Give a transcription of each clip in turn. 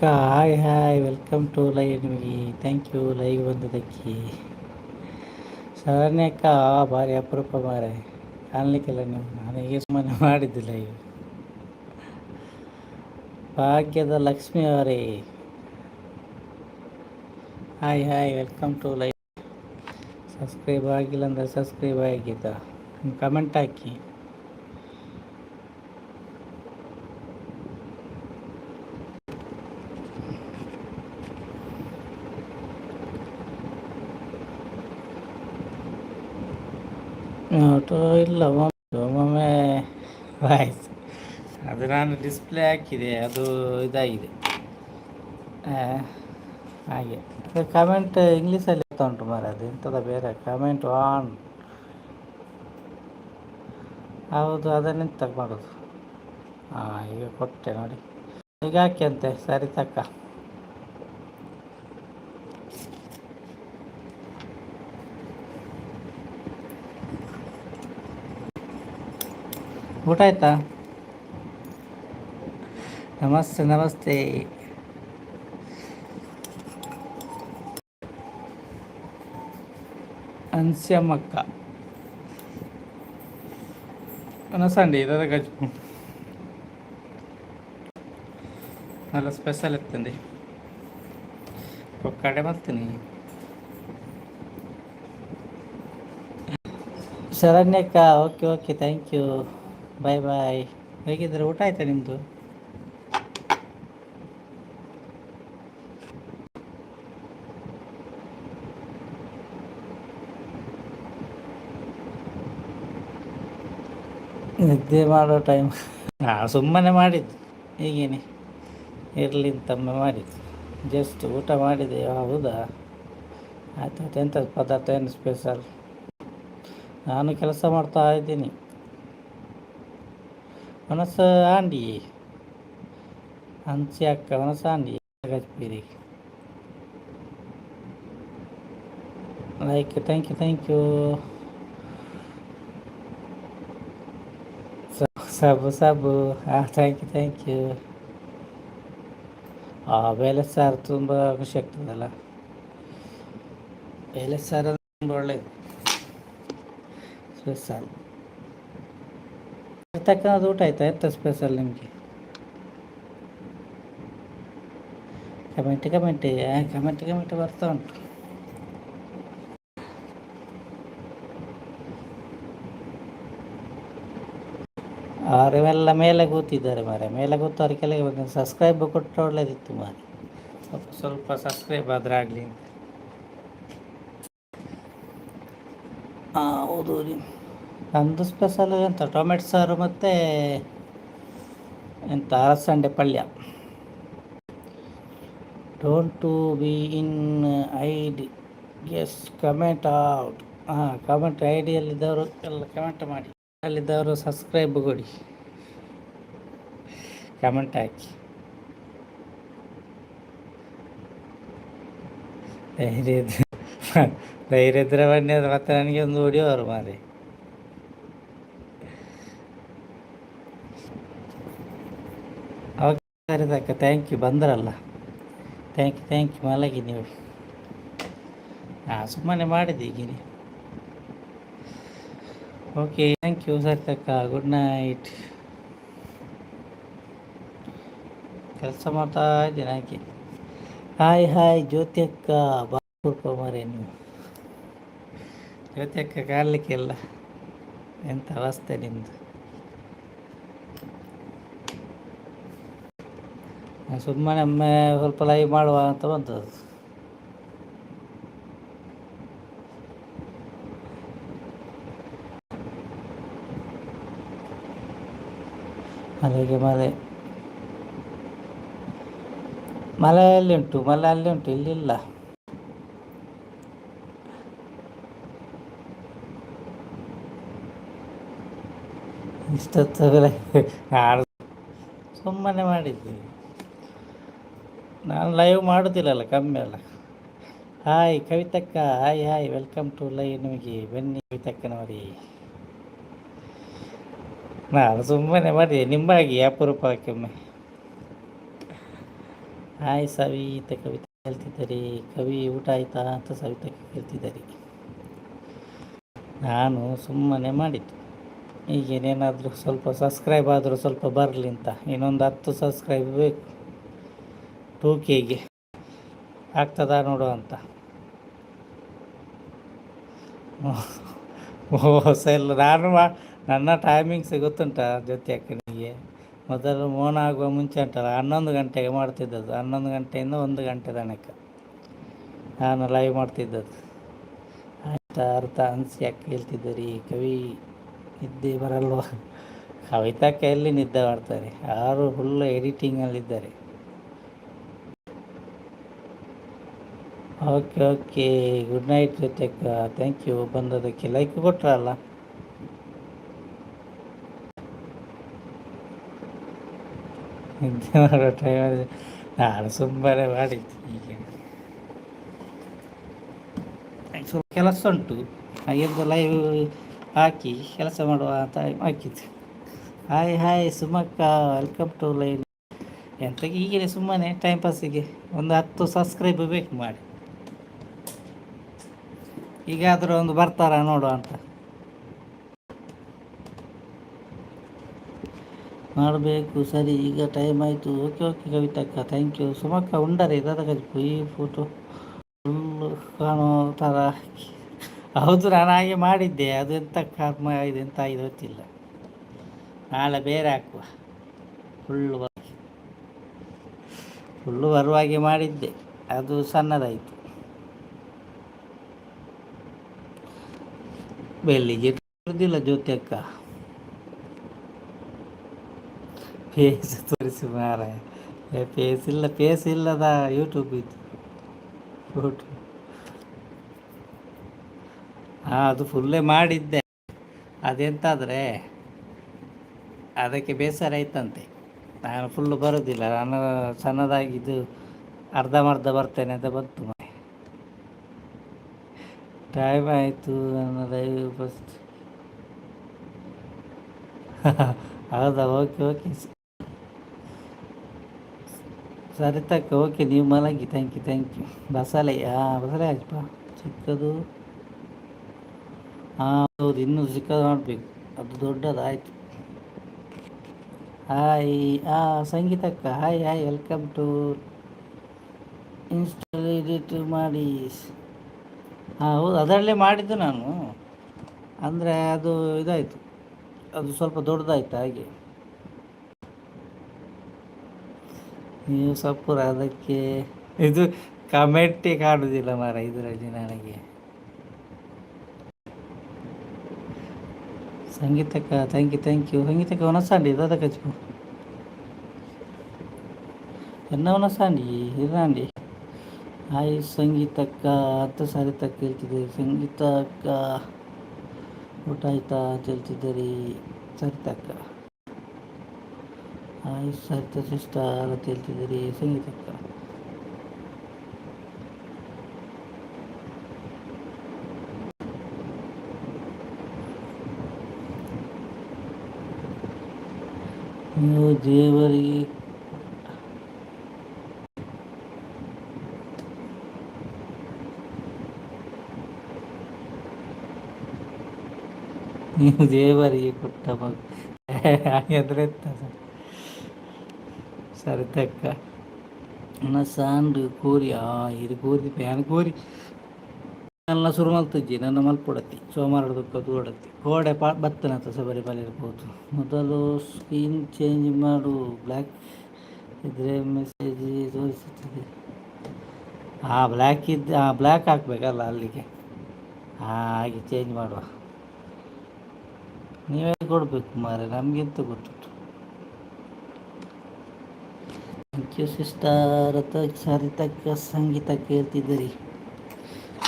Hi hi welcome to live ನಿಮಗೆ thank you live ಬಂದದಕ್ಕೆ. ಶರಣ್ಯಕ್ಕ ಭಾರಿ ಅಪರೂಪ ಮಾರೆ, ಕಾಣಲಿಕ್ಕಿಲ್ಲ ನೀವು. ನನಗೆ ಸುಮ್ಮನೆ ಮಾಡಿದ್ದಿಲ್ಲ ಈಗ. ಭಾಗ್ಯದ ಲಕ್ಷ್ಮಿ ಅವರೇ hi hi welcome to live. Subscribe ಆಗಿಲ್ಲ ಅಂದರೆ ಸಬ್ಸ್ಕ್ರೈಬ್ ಆಗಿದ್ದ ಕಮೆಂಟ್ ಹಾಕಿ. ಆಟೋ ಇಲ್ಲ ಒಮ್ಮೊಮ್ಮೆ ವಾಯ್ಸ್ ಅದು ನಾನು ಡಿಸ್ಪ್ಲೇ ಹಾಕಿದೆ, ಅದು ಇದಾಗಿದೆ ಹಾಗೆ. ಅದು ಕಮೆಂಟ್ ಇಂಗ್ಲೀಷಲ್ಲಿ ಇರ್ತಾ ಉಂಟು ಮಾರೆ, ಅದು ಎಂಥದ ಬೇರೆ ಕಮೆಂಟ್ ಆನ್. ಹೌದು, ಅದನ್ನೆಂತ ಮಾಡೋದು. ಈಗ ಕೊಟ್ಟೆ ನೋಡಿ, ಈಗ ಹಾಕಿ ಅಂತೆ ಸರಿ ತಕ್ಕ. ಊಟ ಆಯ್ತಾ? ನಮಸ್ತೆ ನಮಸ್ತೆ. ಅನ್ಸ್ಯಮ್ಮಕ್ಕ ಅನಸಂಡಿ ಇದರ ಗಜ್ಜು നല്ല ಸ್ಪೆಷಲ್ ಎತ್ತಂడి ಒಕ್ಕಡೆ ಮಾಡ್ತೀನಿ. ಶರಣ್ಯಕ್ಕ okay okay thank you bye bye. ಹೇಗಿದ್ರೆ ಊಟ ಆಯ್ತಾ ನಿಮ್ಮದು? ನಿದ್ದೆ ಮಾಡೋ ಟೈಮ್ ಸುಮ್ಮನೆ ಮಾಡಿದ್ದು, ಹೀಗೇನೆ ಇರಲಿ ಅಂತಮ್ಮ ಮಾಡಿದ್ದು. ಜಸ್ಟ್ ಊಟ ಮಾಡಿದೆ. ಹೌದಾ, ಆಯ್ತು. ಎಂಥ ಪದಾರ್ಥ, ಏನು ಸ್ಪೆಷಲ್? ನಾನು ಕೆಲಸ ಮಾಡ್ತಾ ಇದ್ದೀನಿ. ಮನಸ್ಸು ಆಂಡಿ ಹಂಚಿ ಅಕ್ಕ ಮನಸ್ಸು ಆಂಡಿ ಗಜ್ಪೀರಿ like thank you thank you. ಸಾಬು ಸಾಬು ಥ್ಯಾಂಕ್ ಯು. ಬೇಳೆ ಸಾರು ತುಂಬ ಖುಷಿ ಆಗ್ತದಲ್ಲ, ಬೇಳೆ ಸಾರು ತುಂಬ ಒಳ್ಳೆಯದು ಸ್ಪೆಷಲ್. ತಕ್ಕನದು ಊಟ ಆಯ್ತಾ? ಎಂತ ಸ್ಪೆಷಲ್ ನಿಮಗೆ? ಕಮೆಂಟ್ ಕಮೆಂಟ್ ಕಮೆಂಟ್ ಕಮೆಂಟ್ ಬರ್ತಾ ಉಂಟು. ಅವರೆಲ್ಲ ಮೇಲೆ ಕೂತಿದ್ದಾರೆ ಮಾರೆ, ಮೇಲೆ ಕೂತವ್ರು ಕೆಳಗೆ ಬಂದು ಸಬ್ಸ್ಕ್ರೈಬ್ ಕೊಟ್ಟರೆ ಒಳ್ಳೇದಿತ್ತು ಮಾರೆ. ಸ್ವಲ್ಪ ಸಬ್ಸ್ಕ್ರೈಬ್ ಆದರೆ ಆಗಲಿ. ಹೌದು ರೀ. ನಂದು ಸ್ಪೆಷಲ್ ಎಂತ ಟೊಮೆಟೊ ಸಾರು ಮತ್ತು ಎಂತ ಅಲಸಂಡೆ ಪಲ್ಯ. Don't to be in ID guess comment out. Comment ಐಡಿಯಲ್ಲಿದ್ದವರು ಎಲ್ಲ ಕಮೆಂಟ್ ಮಾಡಿ, ಅಲ್ಲಿದ್ದವರು ಸಬ್ಸ್ಕ್ರೈಬ್ ಕೊಡಿ, ಕಮೆಂಟ್ ಹಾಕಿ. ಧೈರ್ಯ ಇದ್ರೆ ಬನ್ನಿ, ಅದು ಮತ್ತೆ ನನಗೆ ಒಂದು ಹೊಡಿಯೋರು ಮಾರೆ. ಓಕೆ ಸರಿ ತಕ್ಕ ಥ್ಯಾಂಕ್ ಯು. ಬಂದ್ರಲ್ಲ ಥ್ಯಾಂಕ್ ಯು ಮಲಗಿ ನೀವು. ಸುಮ್ಮನೆ ಮಾಡಿದ್ದೆ ಈಗಿನಿ. ಓಕೆ ಥ್ಯಾಂಕ್ ಯು ಸರಿ ತಕ್ಕ, ಗುಡ್ ನೈಟ್. ಕೆಲಸ ಮಾಡ್ತಾ ಇದ್ದೀನಿ ಹಾಕಿ. ಹಾಯ್ ಹಾಯ್ ಜ್ಯೋತಿ ಅಕ್ಕ, ಬಾಪುರ್ಪ ಮರೆ ನೀವು. ಜ್ಯೋತಿ ಅಕ್ಕ ಕಾಣಲಿಕ್ಕಿಲ್ಲ, ಎಂಥ ಅವಸ್ಥೆ ನಿಮ್ಮದು. ಸುಮ್ಮನೆ ಒಮ್ಮೆ ಸ್ವಲ್ಪ ಲೈವ್ ಮಾಡುವ ಅಂತ ಬಂದದ್ದು. ಮಳೆಗೆ ಮಳೆ ಎಲ್ಲಿ ಉಂಟು? ಮಳೆ ಅಲ್ಲಿ ಉಂಟು, ಇಲ್ಲಿಲ್ಲ. ಇಷ್ಟೊತ್ತು ಸುಮ್ಮನೆ ಮಾಡಿದ್ದೆ ನಾನು, ಲೈವ್ ಮಾಡೋದಿಲ್ಲಲ್ಲ, ಕಮ್ಮಿ ಅಲ್ಲ. ಹಾಯ್ ಕವಿತಕ್ಕ, hi hi welcome to live ನಿಮಗೆ. ಬನ್ನಿ ಕವಿತಕ್ಕನವರಿ. ನಾನು ಸುಮ್ಮನೆ ಮಾಡಿ ನಿಂಬಾಗಿ ಅಪರೂಪಕ್ಕೊಮ್ಮೆ. ಹಾಯ್ ಸವಿತೆ ಕವಿತೆ ಹೇಳ್ತಿದ್ದೀರಿ. ಕವಿ ಊಟ ಆಯಿತಾ ಅಂತ ಸವಿತೆ ಕೇಳ್ತಿದ್ದೀರಿ. ನಾನು ಸುಮ್ಮನೆ ಮಾಡಿದ್ದು, ಈಗೇನೇನಾದರೂ ಸ್ವಲ್ಪ ಸಬ್ಸ್ಕ್ರೈಬ್ ಆದರೂ ಸ್ವಲ್ಪ ಬರಲಿ ಅಂತ. ಇನ್ನೊಂದು 10 ಸಬ್ಸ್ಕ್ರೈಬ್ ಬೇಕು 2Kಗೆ, ಆಗ್ತದಾ ನೋಡುವ ಅಂತ. ಹೊಸ ಇಲ್ಲ, ನನ್ನ ಟೈಮಿಂಗ್ಸ್ ಗೊತ್ತುಂಟ ಜೊತೆ ಅಕ್ಕನಿಗೆ. ಮೊದಲು ಮೋನ ಆಗುವ ಮುಂಚೆ ಉಂಟಲ್ಲ 11 ಗಂಟೆಗೆ ಮಾಡ್ತಿದ್ದದ್ದು, 11 ಗಂಟೆಯಿಂದ 1 ಗಂಟೆ ತನಕ ನಾನು ಲೈವ್ ಮಾಡ್ತಿದ್ದದ್ದು. ಆಯ್ತಾ ಅರ್ಥ ಅನಿಸಿ ಯಾಕೆ ಹೇಳ್ತಿದ್ದೀರಿ. ಕವಿ ನಿದ್ದೆ ಬರಲ್ವ? ಕವಿತಕ್ಕೆ ಎಲ್ಲಿ ನಿದ್ದೆ ಮಾಡ್ತಾರೆ, ಯಾರು ಫುಲ್ಲು ಎಡಿಟಿಂಗಲ್ಲಿದ್ದಾರೆ. ಓಕೆ ಓಕೆ, ಗುಡ್ ನೈಟ್ ಜೊತೆಕ. ಥ್ಯಾಂಕ್ ಯು ಬಂದದಕ್ಕೆ. ಲೈಕ್ ಕೊಟ್ರಲ್ಲ. ನಿದ್ದೆ ಮಾಡೋ ಟೈಮಲ್ಲಿ ನಾನು ಸುಮ್ಮನೆ ಮಾಡಿದ್ದು. ಈಗ ಸ್ವಲ್ಪ ಕೆಲಸ ಉಂಟು, ಹಾಗೆಂದು ಲೈವ್ ಹಾಕಿ ಕೆಲಸ ಮಾಡುವ ಅಂತ ಹಾಕಿದ್ದು. ಹಾಯ್ ಹಾಯ್ ಸುಮಕ್ಕ, ವೆಲ್ಕಮ್ ಟು ಲೈವ್. ಎಂತಕ್ಕೆ ಹೀಗೆ ಸುಮ್ಮನೆ ಟೈಮ್ ಪಾಸಿಗೆ ಒಂದು 10 ಸಬ್ಸ್ಕ್ರೈಬ್ ಬೇಕು ಮಾಡಿ. ಈಗಾದರೂ ಒಂದು ಬರ್ತಾರ ನೋಡುವ ಅಂತ ಮಾಡಬೇಕು. ಸರಿ, ಈಗ ಟೈಮ್ ಆಯಿತು. ಓಕೆ ಓಕೆ ಕವಿತಕ್ಕ, ಥ್ಯಾಂಕ್ ಯು. ಸುಮಕ್ಕ ಉಂಡರೆ ಇದರ ಈ ಫೋಟೋ ಫುಲ್ಲು ಕಾಣೋ ಥರ. ಹೌದು, ನಾನು ಹಾಗೆ ಮಾಡಿದ್ದೆ. ಅದು ಎಂಥ ಕರ್ಮ ಇದು, ಎಂತ ಇದು ಗೊತ್ತಿಲ್ಲ. ನಾಳೆ ಬೇರೆ ಹಾಕುವ. ಫುಲ್ಲು ಬರುವಾಗೆ ಮಾಡಿದ್ದೆ, ಅದು ಸಣ್ಣದಾಯಿತು. ಬೆಲ್ಲಿಗೆ ತೋರಿದಿಲ್ಲ ಜ್ಯೋತಿ ಅಕ್ಕ. ಫೇಸ್ ತೋರಿಸಿ ಮಾರ, ಫೇಸ್ ಇಲ್ಲದ ಯೂಟ್ಯೂಬ್ ಇದು ಫೋಟೋ. ಹಾಂ, ಅದು ಫುಲ್ಲೇ ಮಾಡಿದ್ದೆ. ಅದೆಂತಾದರೆ ಅದಕ್ಕೆ ಬೇಸರ ಆಯ್ತಂತೆ. ನಾನು ಫುಲ್ಲು ಬರೋದಿಲ್ಲ, ನಾನು ಸಣ್ಣದಾಗಿದ್ದು ಅರ್ಧಂಬರ್ಧ ಬರ್ತೇನೆ ಅಂತ ಬಂತು. ಟೈಮ್ ಆಯಿತು ನನ್ನ ಲೈವ್ ಫಸ್ಟ್. ಹೌದಾ, ಓಕೆ ಓಕೆ ಸರಿ ತಕ್ಕ. ಓಕೆ, ನೀವು ಮಲಗಿ. Thank you. ಬಸಳೆ, ಬಸಳೆ ಆಯ್ತಪ್ಪ ಚಿಕ್ಕದು. ಹೌದು, ಇನ್ನೂ ಚಿಕ್ಕದು ಮಾಡಬೇಕು, ಅದು ದೊಡ್ಡದಾಯಿತು. ಹಾಯ್ ಸಂಗೀತಕ್ಕ, hi welcome to install edit ಮಾಡಿ. ಹೌದು, ಅದರಲ್ಲೇ ಮಾಡಿದ್ದು ನಾನು. ಅಂದರೆ ಅದು ಇದಾಯಿತು, ಅದು ಸ್ವಲ್ಪ ದೊಡ್ಡದಾಯ್ತು ಹಾಗೆ. ನೀವು ಸಪೂರ ಅದಕ್ಕೆ ಇದು ಕಮೆಂಟೇ ಕಾಣುವುದಿಲ್ಲ ಮಾರ ಇದರಲ್ಲಿ ನನಗೆ. ಸಂಗೀತಕ್ಕ ಥ್ಯಾಂಕ್ ಯು. ಸಂಗೀತಕ್ಕ ಒನಸಾಂಡಿ ಇದಕ್ಕೆ ಹಚ್ಚು ಎನ್ನ ಒನಸಾಂಡಿ ಇರಾಂಡಿ. ಹಾಯ್ ಸಂಗೀತಕ್ಕ, 10 ಸಾರಿ ತಕ್ಕ ಹೇಳ್ತಿದ್ದೀರಿ. ಸಂಗೀತಕ್ಕ ಊಟ ಆಯ್ತಾ ಅಂತ ಹೇಳ್ತಿದ್ದೀರಿ. ಸರಿತಕ್ಕ. ಹಾಯ್ ಸರಿತ ಸಿಸ್ಟರ್ ಅಂತ ಹೇಳ್ತಿದ್ದೀರಿ. ಸಂಗೀತಕ್ಕ ನೀವು ದೇವರಿಗೆ ಕೊಟ್ಟ ಮಗು ಹಾಗಾದ್ರೆ ಸರಿತಕ್ಕ. ನನ್ನ ಸಾಂಡು ಕೋರಿ ಇದು ಕೋರಿ ಪ್ಯಾನ್ ಕೋರಿ ನನ್ನ ಶುರು ಮಲ್ತಜ್ಜಿ ನನ್ನ ಮಲ್ಪೊಡತಿ ಸೋಮವಾರದಕ್ಕೆ ಓಡತ್ತಿ ಗೋಡೆ ಬತ್ತನಂತ ಶಬರಿಮಲೆ ಇರ್ಬೋದು. ಮೊದಲು ಸ್ಕ್ರೀನ್ ಚೇಂಜ್ ಮಾಡು, ಬ್ಲ್ಯಾಕ್ ಇದ್ರೆ ಮೆಸೇಜ್ ತೋರಿಸುತ್ತದೆ. ಬ್ಲ್ಯಾಕ್ ಹಾಕ್ಬೇಕಲ್ಲ ಅಲ್ಲಿಗೆ. ಹಾಗೆ ಚೇಂಜ್ ಮಾಡುವ. ನೀವೇ ಕೊಡಬೇಕು ಮಾರೆ, ನಮಗಿಂತ ಗೊತ್ತುಂಟು. Thank you sister. ಸರಿತಕ್ಕ ಸಂಗೀತಕ್ಕೆ ಹೇಳ್ತಿದ್ದೀರಿ.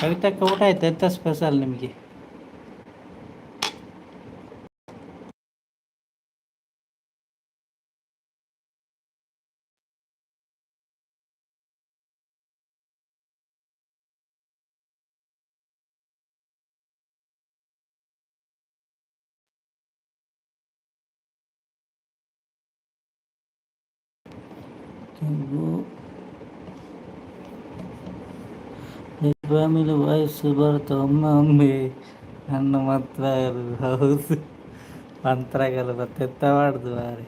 ಕವಿತಕ್ಕ ಊಟ ಆಯ್ತು. ಎಂಥ ಸ್ಪೆಷಲ್ ನಿಮಗೆ? ಫ್ಯಾಮಿಲಿ ವಾಯ್ಸ್ ಬರುತ್ತೆ ಒಮ್ಮೆ ಒಮ್ಮೆ ನನ್ನ ಮಂತ್ರಗಳು ಹೌದು ಮಂತ್ರಗಳು ಮತ್ತೆಂತ ಮಾಡುದು ಮಾರೆ.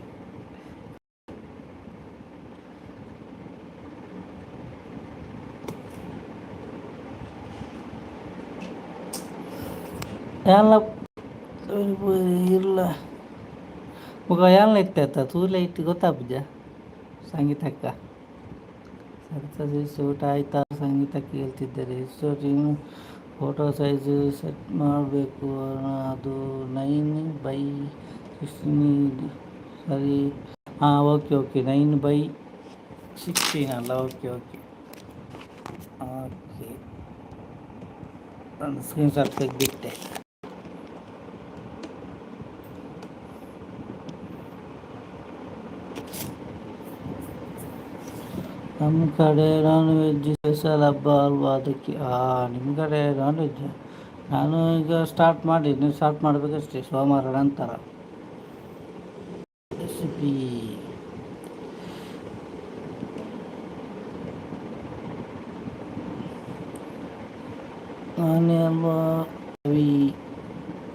ಎಲ್ಲ ಇಲ್ಲ ಮುಗ ಎಲ್ಲ ಇತ್ತ ತೂಲೆ ಇಟ್ಟು ಗೊತ್ತಾಗ್ಜ ಸಂಗೀತಕ್ಕ ಸರಿತ ಊಟ ಆಯ್ತಾ ಸಂಗೀತಕ್ಕೆ ಹೇಳ್ತಿದ್ದಾರೆ ಟೀಮ್ ಫೋಟೋ ಸೈಜು ಸೆಟ್ ಮಾಡಬೇಕು ಅದು 9/16 ಸರಿ. ಹಾಂ ಓಕೆ ಓಕೆ 9/16 ಅಲ್ಲ ಓಕೆ ಓಕೆ ಓಕೆ ಒಂದು ಸ್ಕ್ರೀನ್ಶಾಟ್ ತೆಗೆದಿಟ್ಟೆ. ನಮ್ಮ ಕಡೆ ನಾನ್ ವೆಜ್ ಸ್ಪೆಷಲ್ ಹಬ್ಬ ಅಲ್ವಾ ಅದಕ್ಕೆ. ನಿಮ್ಮ ಕಡೆ ನಾನ್ ವೆಜ್ ನಾನು ಈಗ ಸ್ಟಾರ್ಟ್ ಮಾಡಿದ್ದೀನಿ, ಸ್ಟಾರ್ಟ್ ಮಾಡಬೇಕಷ್ಟೇ ಸೋಮವಾರ ನಂತರ ರೆಸಿಪಿ. ನಾನೇ ಅಲ್ವಾ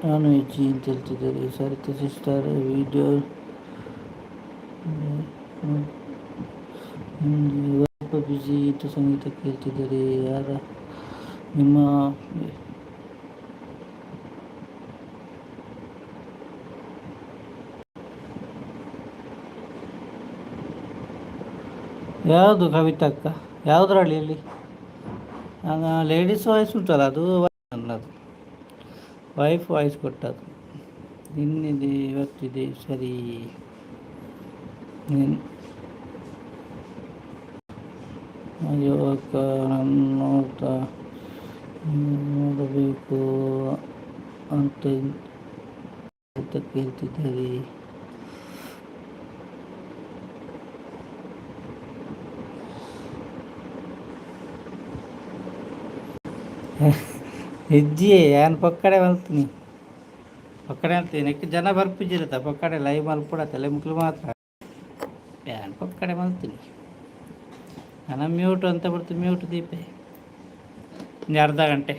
ನಾನ್ ವೆಜ್ ಅಂತ ಹೇಳ್ತಿದ್ದಾರೆ ಸರಿತ ಸಿಸ್ಟರ್. ವಿಡಿಯೋ ಸ್ವಲ್ಪ ಬ್ಯುಸಿ ಇತ್ತು ಸಂಗೀತ ಕೇಳ್ತಿದ್ದಾರೆ. ಯಾರ ನಿಮ್ಮ ಯಾವುದು ಕವಿತಕ್ಕ ಯಾವುದ್ರಲ್ಲಿ ಅಲ್ಲಿ ಲೇಡೀಸ್ ವಾಯ್ಸ್ ಉಂಟಲ್ಲ ಅದು ನನ್ನದು ವೈಫ್ ವಾಯ್ಸ್ ಕೊಟ್ಟದ್ದು. ನಿನ್ನಿದೆ ಇವತ್ತಿದೆ ಸರಿ. ಅಯ್ಯೋ ಅಕ್ಕ ನಾನು ನೋಡಬೇಕು ಅಂತ ಕೇಳ್ತಿದ್ದಾರೆ. ಹೆಜ್ಜೆ ಏನು ಪಕ್ಕಡೆ ಮಲ್ತೀನಿ ಪಕ್ಕಡೆ ಅಂತೀನಿ ನೆಕ್ ಜನ ಬರ್ಪಿಜಿರತ್ತ ಪಕ್ಕಡೆ ಲೈವ್ ಮಲ್ಪಡತ್ತೆ ಲೈ ಮುಕ್ಳು ಮಾತ್ರ ಏನು ಪಕ್ಕಡೆ ಮಲ್ತೀನಿ ನಾನು. ಮ್ಯೂಟು ಅಂತ ಬರ್ತೀನಿ ಮ್ಯೂಟ್ ದೀಪೆ ಒಂದು ಅರ್ಧ ಗಂಟೆ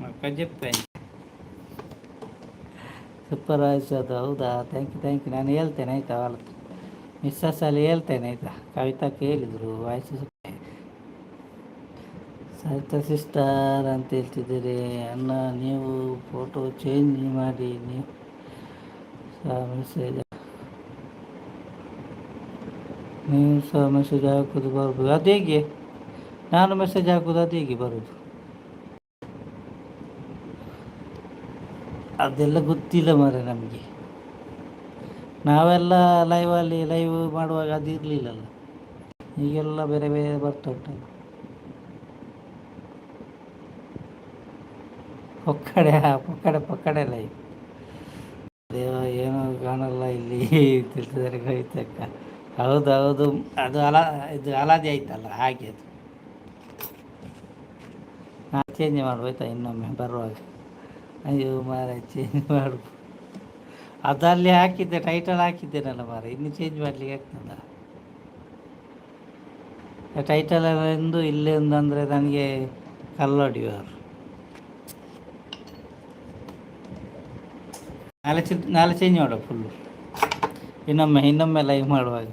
ಮಕ್ಕ ಜಪ್ಪೆ ಸೂಪರ್ ವಾಯ್ಸ್ ಅದು. ಹೌದಾ ಥ್ಯಾಂಕ್ ಯು ನಾನು ಹೇಳ್ತೇನೆ ಆಯಿತಾ. ಅವಳ ಮಿಸ್ಸಲ್ಲಿ ಹೇಳ್ತೇನೆ ಆಯಿತಾ. ಕವಿತಾಕ್ಕೆ ಹೇಳಿದರು ವಾಯ್ಸ್ ಸರಿತಾ ಸಿಸ್ಟರ್ ಅಂತ ಹೇಳ್ತಿದ್ದೀರಿ. ಅಣ್ಣ ನೀವು ಫೋಟೋ ಚೇಂಜ್ ಮಾಡಿ ನೀವು ಸಹ ಮೆಸೇಜ್ ಹಾಕೋದು ಬರ್ಬೋದು. ಅದು ಹೇಗೆ ನಾನು ಮೆಸೇಜ್ ಹಾಕೋದು ಅದು ಹೇಗೆ ಬರೋದು ಅದೆಲ್ಲ ಗೊತ್ತಿಲ್ಲ ಮಾರೆ ನಮಗೆ. ನಾವೆಲ್ಲ ಲೈವ್ ಮಾಡುವಾಗ ಅದು ಇರಲಿಲ್ಲಲ್ಲ. ಈಗೆಲ್ಲ ಬೇರೆ ಬೇರೆ ಬರ್ತಾ ಉಂಟಲ್ಲ. ಪಕ್ಕಡೆ ಲೈವ್ ದೇವ ಏನೂ ಕಾಣಲ್ಲ ಇಲ್ಲಿ ತಿಳಿಸಿದರೆ ಕವಿತಕ್ಕ. ಹೌದು ಅದು ಇದು ಅಲಾದಿ ಆಯ್ತಲ್ಲ ಹಾಗೆ. ಅದು ನಾನು ಚೇಂಜ್ ಮಾಡ್ಬೋಯ್ತಾ ಇನ್ನೊಮ್ಮೆ ಬರುವಾಗ. ಅಯ್ಯೋ ಮಾರ ಚೇಂಜ್ ಮಾಡ್ಬೋದು ಅದಲ್ಲಿ ಹಾಕಿದ್ದೆ ಟೈಟಲ್ ಹಾಕಿದ್ದೇನಲ್ಲ ಮಾರ ಇನ್ನು ಚೇಂಜ್ ಮಾಡಲಿಕ್ಕೆ ಆಗ್ತದ. ಟೈಟಲ್ ಎಂದು ಇಲ್ಲೇ ಒಂದು ಅಂದರೆ ನನಗೆ ಕಲ್ಲೊಡಿಯುವರು. ನಾಳೆ ಚೇಂಜ್ ಮಾಡೋ ಫುಲ್ಲು ಇನ್ನೊಮ್ಮೆ ಲೈವ್ ಮಾಡುವಾಗ.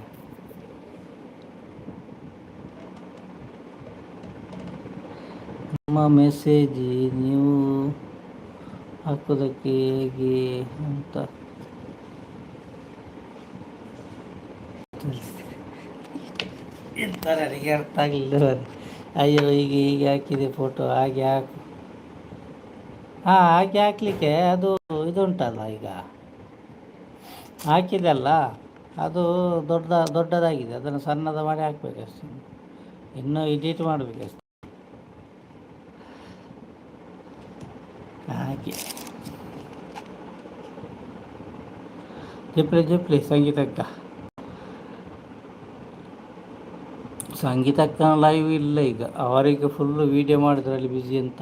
ನಮ್ಮ ಮೆಸೇಜ್ ನೀವು ಹಾಕೋದಕ್ಕೆ ಹೇಗೆ ಅಂತ ನನಗೆ ಅರ್ಥ ಆಗಲಿಲ್ಲ. ಅಯ್ಯೋ ಹೀಗೆ ಹಾಕಿದೆ ಫೋಟೋ ಹಾಗೆ ಹಾಕು. ಹಾಗೆ ಹಾಕಲಿಕ್ಕೆ ಅದು ಇದು ಉಂಟಲ್ಲ ಈಗ ಹಾಕಿದೆಲ್ಲ ಅದು ದೊಡ್ಡದಾಗಿದೆ. ಅದನ್ನು ಸಣ್ಣದ ಮಾಡಿ ಹಾಕಬೇಕಷ್ಟೆ. ಇನ್ನೂ ಎಡಿಟ್ ಮಾಡಬೇಕಷ್ಟೆ. ಹಾಗೆ ಜಪ್ಲಿ ಸಂಗೀತಕ್ಕ ಲೈವ್ ಇಲ್ಲ ಈಗ. ಅವರಿಗೆ ಫುಲ್ಲು ವೀಡಿಯೋ ಮಾಡಿದ್ರಲ್ಲಿ ಬ್ಯುಸಿ ಅಂತ.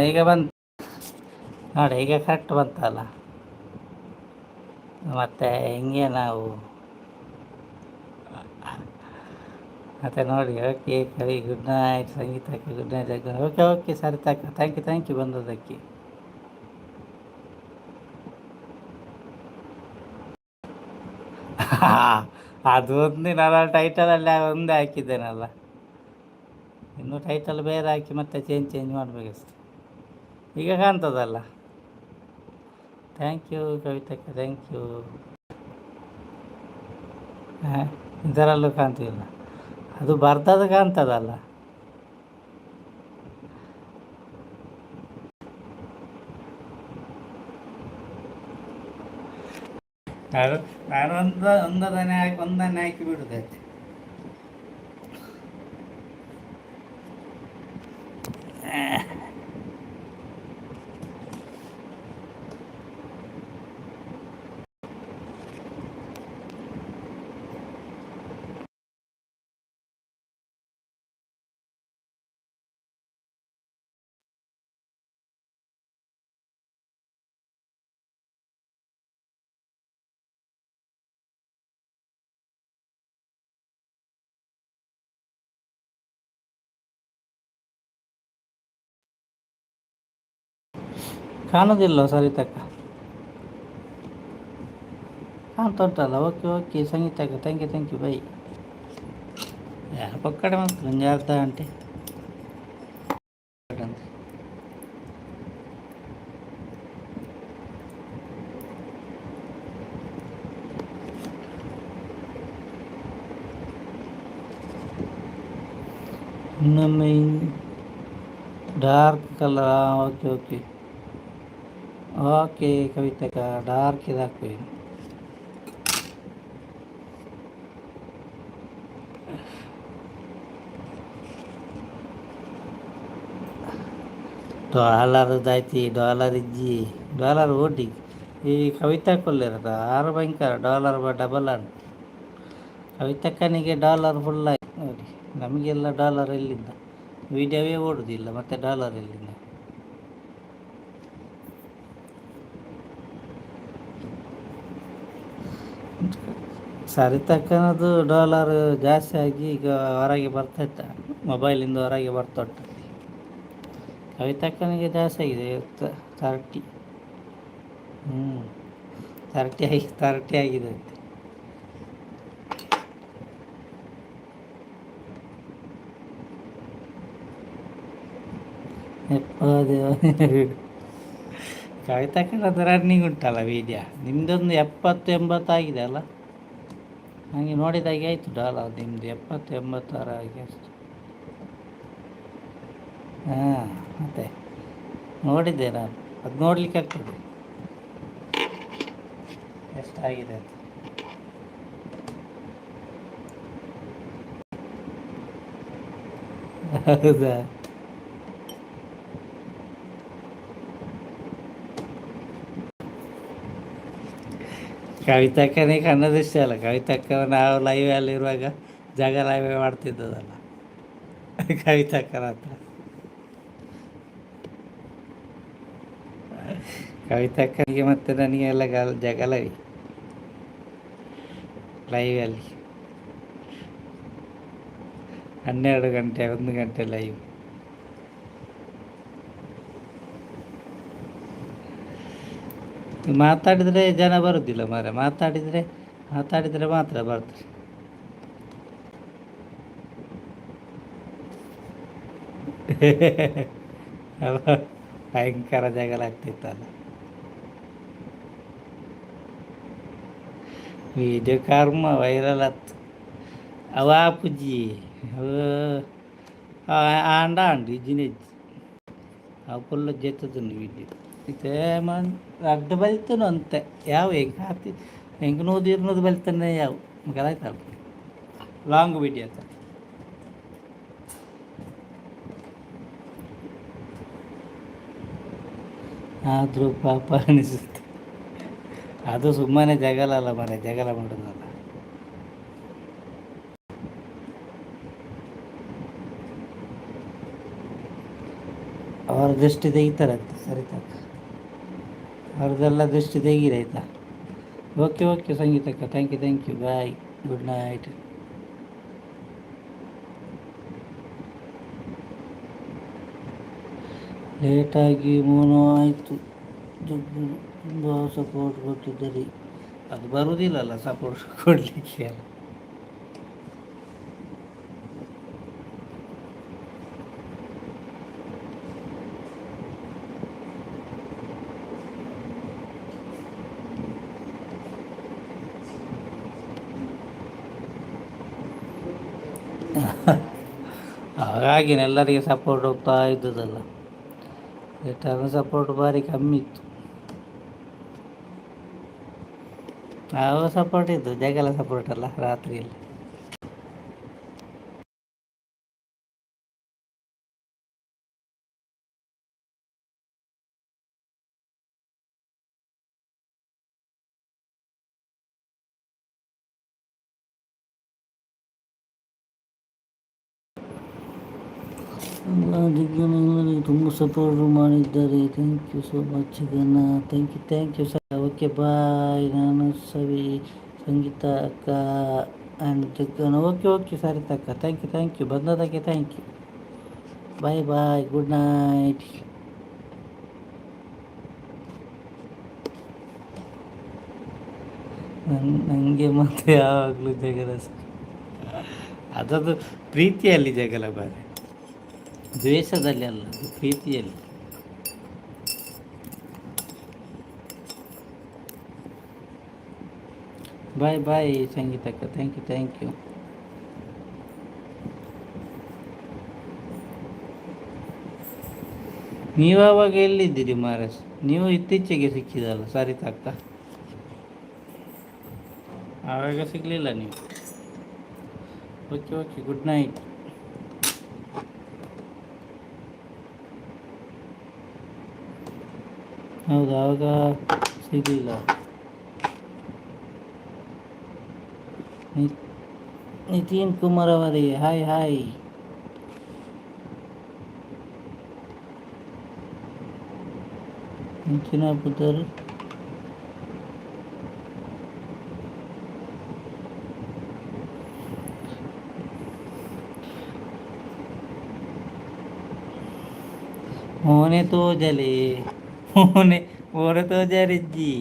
ಈಗ ಬಂತು ನೋಡಿ, ಈಗ ಕರೆಕ್ಟ್ ಬಂತಲ್ಲ. ಮತ್ತು ಹಿಂಗೆ ನಾವು ಮತ್ತೆ ನೋಡಿ, ಓಕೆ ಕವಿ, ಗುಡ್ ನೈಟ್ ಸಂಗೀತಕ್ಕೆ, ಗುಡ್ ನೈಟ್ ಜಗ್ಗ, ಓಕೆ ಓಕೆ ಸರಿ ತಕ್ಕ, ಥ್ಯಾಂಕ್ ಯು ಬಂದದಕ್ಕೆ. ಅದು ಒಂದೇ ನಾನು ಟೈಟಲಲ್ಲಿ ಒಂದೇ ಹಾಕಿದ್ದೇನಲ್ಲ, ಇನ್ನು ಟೈಟಲ್ ಬೇರೆ ಹಾಕಿ ಮತ್ತೆ ಚೇಂಜ್ ಮಾಡಬೇಕಷ್ಟೆ. ಈಗ ಕಾಣ್ತದಲ್ಲ. ಥ್ಯಾಂಕ್ ಯು ಕವಿತಕ್ಕ, ಥ್ಯಾಂಕ್ ಯು. ಹಾಂ, ಇದರಲ್ಲೂ ಕಾಣ್ತಿಲ್ಲ, ಅದು ಬರ್ದದ್ದು ಕಾಣ್ತದಲ್ಲ. ನಾನು ನಾನು ಒಂದನ್ನೇ ಹಾಕಿ ಬಿಡುದಾಯ್ತು. ಕಾಣೋದಿಲ್ಲ ಸರಿತಕ್ಕ, ಕಾಣ್ತಾ ಉಂಟಲ್ಲ. ಓಕೆ ಓಕೆ ಸಂಗೀತಕ್ಕ, ಥ್ಯಾಂಕ್ ಯು ಬೈ. ಯಾರು ಪಕ್ಕಡೆ ಮಾತ್ರ ಒಂದು ಅರ್ಧ ಗಂಟೆ ಇನ್ನೊಮ್ಮೆ dark colour. Okay okay okay ಕವಿತಕ್ಕ, ಡಾರ್ಕ್ ಇದು ಹಾಕ್ಬೇಕು. ಡಾಲರ್ ಇಜ್ಜಿ, ಡಾಲರ್ ಓಡಿ ಈ ಕವಿತಾ ಕೊಲ್ಲಿರದ ಆರು ಭಯಂಕರ ಡಾಲರ್ ಡಬಲ್ ಅನ್. ಕವಿತಕ್ಕನಿಗೆ ಡಾಲರ್ ಫುಲ್ ಆಯ್ತು ನೋಡಿ, ನಮಗೆಲ್ಲ ಡಾಲರ್ ಎಲ್ಲಿಂದ, ವಿಡಿಯೋವೇ ಓಡುದಿಲ್ಲ, ಮತ್ತೆ ಡಾಲರ್ ಎಲ್ಲಿಂದ. ಸರಿತಕ್ಕನದು ಡಾಲರ್ ಜಾಸ್ತಿ ಆಗಿ ಈಗ ಹೊರಗೆ ಬರ್ತಾಯಿತ್ತ, ಮೊಬೈಲಿಂದ ಹೊರಗೆ ಬರ್ತೊಟ್ಟು. ಕವಿತಕ್ಕನಿಗೆ ಜಾಸ್ತಿ ಆಗಿದೆ 30. 30 ಆಗಿದೆ ಅಂತೆ. ಕವಿತಕ್ಕನದು ರನ್ನಿಂಗ್ ಉಂಟಲ್ಲ ವೀಡಿಯೋ, ನಿಮ್ಮದೊಂದು 70-80 ಆಗಿದೆ ಅಲ್ಲ. ನನಗೆ ನೋಡಿದಾಗೆ ಆಯಿತು ಡಾಲರ್ ನಿಮ್ಮದು 70-80 ಆಗಿ ಅಷ್ಟು. ಹಾಂ, ಮತ್ತೆ ನೋಡಿದ್ದೆ ನಾನು, ಅದು ನೋಡಲಿಕ್ಕೆ ಆಗ್ತದೆ ಎಷ್ಟಾಗಿದೆ ಅಂತ. ಹೌದಾ, ಕವಿತಕ್ಕನಿಗೆ ಕನ್ನದಿಷ್ಟ ಅಲ್ಲ. ಕವಿತಕ್ಕ ನಾವು ಲೈವಲ್ಲಿರುವಾಗ ಲೈವೇ ಮಾಡ್ತಿದ್ದದಲ್ಲ ಕವಿತಕ್ಕನ ಹತ್ರ. ಕವಿತಕ್ಕನಿಗೆ ಮತ್ತು ನನಗೆಲ್ಲ ಜಗಳವೇ ಲೈವಲ್ಲಿ. 12 ಗಂಟೆ 1 ಗಂಟೆ ಲೈವ್. ಮಾತಾಡಿದರೆ ಜನ ಬರೋದಿಲ್ಲ ಮಾರೆ, ಮಾತಾಡಿದರೆ ಮಾತ್ರ ಬರ್ತಾರೆ. ಭಯಂಕರ ಜಗಳ ಆಗ್ತಿತ್ತಲ್ಲ. ವಿಡಿಯೋ ಕರ್ಮ ವೈರಲ್ ಆಯ್ತು. ಅವ ಪುಜ್ಜಿ ಆಂಡ ಇಜ್ಜಿನೆಜ್ಜಿ ಅವು ಫುಲ್ ಜೆತ್ತದನ್ನು ವಿಡಿಯೋ అయితే ಅಡ್ಡ ಬಲ್ತನು ಅಂತೆ ಯಾವ ಹೆಂಗೆ ಹಾಕಿ ಹೆಂಗೆ ನೋದಿರ್ನೋದು ಬಲ್ತಾನೆ ಯಾವ ಗೊತ್ತಾಯ್ತಲ್ಲ. ಲಾಂಗ್ ವಿಡಿಯೋ ಅಂತ ಆದರೂ ಪಾಪ ಅನಿಸುತ್ತೆ. ಅದು ಸುಮ್ಮನೆ ಜಗಳಲ್ಲ ಮನೆ, ಜಗಳ ಮಾಡೋದಲ್ಲ. ಅವರ ದೃಷ್ಟಿ ತೆಗಿತಾರಂತೆ ಸರಿತಕ್ಕ, ಅವ್ರದ್ದೆಲ್ಲ ದೃಷ್ಟಿ ತೆಗೀರಾಯ್ತಾ. ಓಕೆ ಸಂಗೀತಕ್ಕ, thank you bye, good night. ಲೇಟಾಗಿ ಮೂನು ಆಯಿತು. ತುಂಬ ಸಪೋರ್ಟ್ ಕೊಟ್ಟಿದ್ದೀರಿ. ಅದು ಬರುವುದಿಲ್ಲಲ್ಲ ಸಪೋರ್ಟ್ ಕೊಡಲಿಕ್ಕೆ. ಹಾಗಾಗಿ ಎಲ್ಲರಿಗೆ ಸಪೋರ್ಟ್ ಹೋಗ್ತಾ ಇದ್ದದಲ್ಲ. ರಿಟರ್ನ್ ಸಪೋರ್ಟ್ ಭಾರಿ ಕಮ್ಮಿ ಇತ್ತು. ನಾವು ಸಪೋರ್ಟ್ ಇದ್ದು ಜಗಳ ಸಪೋರ್ಟ್ ಅಲ್ಲ ರಾತ್ರಿಯಲ್ಲಿ. ಎಲ್ಲರಿಗೆ ತುಂಬ ಸಪೋರ್ಟ್ ಮಾಡಿದ್ದಾರೆ. ಥ್ಯಾಂಕ್ ಯು ಸೋ ಮಚ್ ಗಣ. Thank you sir. Okay bye. ನಾನು ಸಂಗೀತ ಅಕ್ಕ ಆ್ಯಂಡ್ ಜಗ್ಗನ. ಓಕೆ ಸರಿತಕ್ಕ. ಥ್ಯಾಂಕ್ ಯು ಬಂದದಕ್ಕೆ thank you. Bye good night. ನನಗೆ ಮತ್ತೆ ಯಾವಾಗಲೂ ಜಗಳ ಅದದು ಪ್ರೀತಿಯಲ್ಲಿ ಜಗಳ ಬಾರಿ, ದ್ವೇಷದಲ್ಲಿ ಅಲ್ಲ, ಅದು ಪ್ರೀತಿಯಲ್ಲಿ. ಬಾಯ್ ಸಂಗೀತಕ್ಕ. Thank you. ನೀವು ಆವಾಗ ಎಲ್ಲಿದ್ದೀರಿ ಮಾರಸ್? ನೀವು ಇತ್ತೀಚೆಗೆ ಸಿಕ್ಕಿದಲ್ಲ ಸರಿತಕ್ಕ. ಆವಾಗ ಸಿಗಲಿಲ್ಲ ನೀವು. Okay good night. ಹೌದು, ಆವಾಗ ಸಿಗಲಿಲ್ಲ. ನಿತಿನ್ ಕುಮಾರ್ ಅವರೇ ಹಾಯ್. ಮುಂಚಿನ ಬುದ್ಧರು ಮೋನೆ ತೋಜಲಿ ಮೋನೆ ತೋಜರಿಜ್ಜಿ.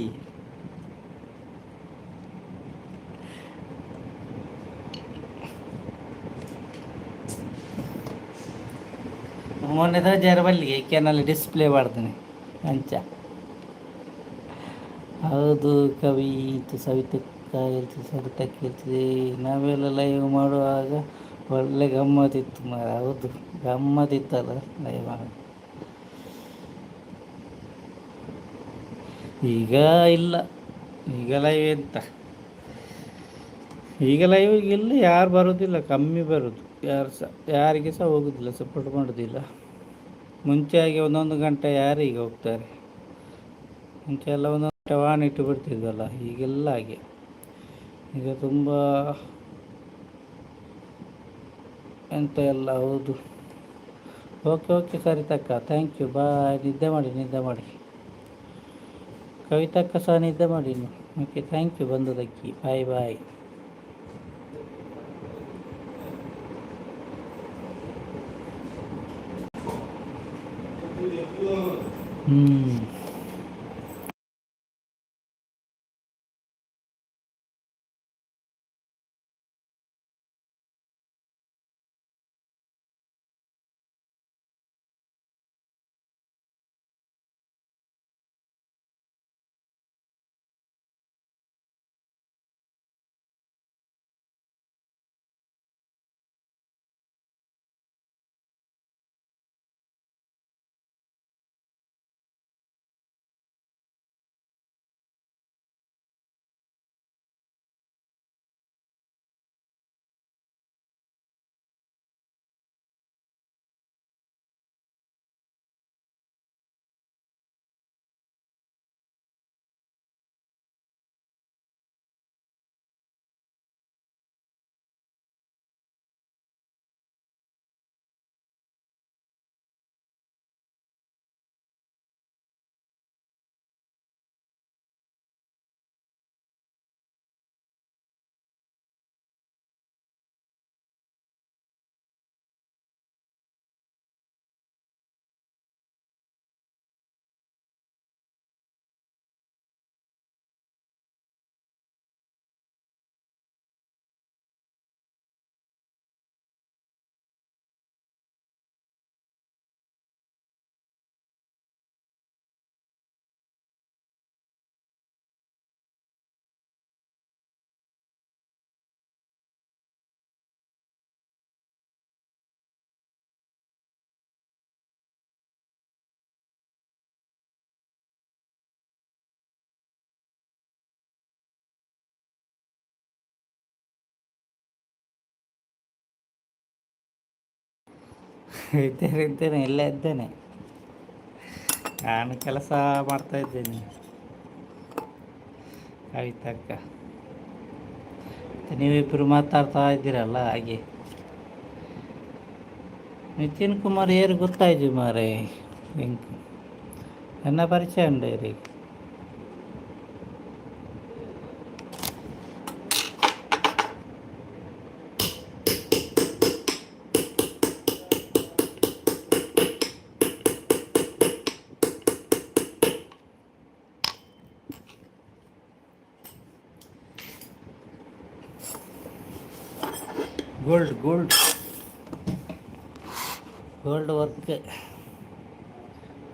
ಮೊನ್ನೆ ತೋಜಾರ ಬಲ್ಲಿಗೆ ಕೆನಲ್ಲಿ ಡಿಸ್ಪ್ಲೇ ಮಾಡ್ತೇನೆ ಅಂಚ. ಹೌದು ಕವಿತು ಸವಿತಕ್ಕ ಹೇಳ್ತಿದೆ, ಸರಿತಕ್ಕ ಹೇಳ್ತಿದೆ. ನಾವೆಲ್ಲ ಲೈವ್ ಮಾಡುವಾಗ ಒಳ್ಳೆ ಗಮ್ಮತ್ತಿತ್ತು ಮಾರ. ಹೌದು ಗಮ್ಮತ್ತಿತ್ತಲ್ಲ ಲೈವ್ ಮಾಡೋದು. ಈಗ ಇಲ್ಲ, ಈಗ ಲೈವ್ ಎಂತ, ಈಗ ಲೈವ್ಗೆಲ್ಲ ಯಾರು ಬರೋದಿಲ್ಲ, ಕಮ್ಮಿ ಬರೋದು. ಯಾರಿಗೆ ಸಹ ಹೋಗೋದಿಲ್ಲ, ಸಪೋರ್ಟ್ ಮಾಡೋದಿಲ್ಲ. ಮುಂಚೆ ಆಗಿ ಒಂದೊಂದು ಗಂಟೆ ಯಾರಿಗೆ ಹೋಗ್ತಾರೆ. ಮುಂಚೆ ಎಲ್ಲ ಒಂದೊಂದು ಗಂಟೆ ವಾನ್ ಇಟ್ಟು ಬಿಡ್ತಿದ್ವಲ್ಲ, ಈಗೆಲ್ಲ ಹಾಗೆ. ಈಗ ತುಂಬ ಎಂತ ಎಲ್ಲ. ಹೌದು ಓಕೆ ಸರಿತಕ್ಕ. Thank you bye. ನಿದ್ದೆ ಮಾಡಿ. ಕವಿತಕ್ಕ ಸಹ ನಿದ್ದೆ ಮಾಡಿ. ಓಕೆ ಥ್ಯಾಂಕ್ ಯು ಬಂದದಕ್ಕೆ. ಬಾಯ್. ಇದ್ದೇನೆ ಇಲ್ಲೇ ಇದ್ದೇನೆ. ನಾನು ಕೆಲಸ ಮಾಡ್ತಾ ಇದ್ದೇನೆ. ಕವಿತಕ್ಕ, ನೀವಿಬ್ಬರು ಮಾತಾಡ್ತಾ ಇದ್ದೀರಲ್ಲ ಹಾಗೆ. ನಿತಿನ್ ಕುಮಾರ್ ಏರು ಗೊತ್ತಾಯ್ತು ಮಾರೆ, ನನ್ನ ಪರಿಚಯ ಉಂಡು ಇವರಿಗೆ. Gold gold gold work.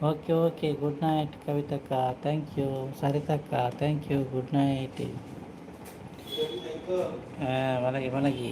Okay okay, good night ಕವಿತಕ್ಕ, ಥ್ಯಾಂಕ್ ಯು. ಸರಿತಕ್ಕ, ಥ್ಯಾಂಕ್ ಯು, ಗುಡ್ ನೈಟ್. ಮಲಗಿ ಮಲಗಿ.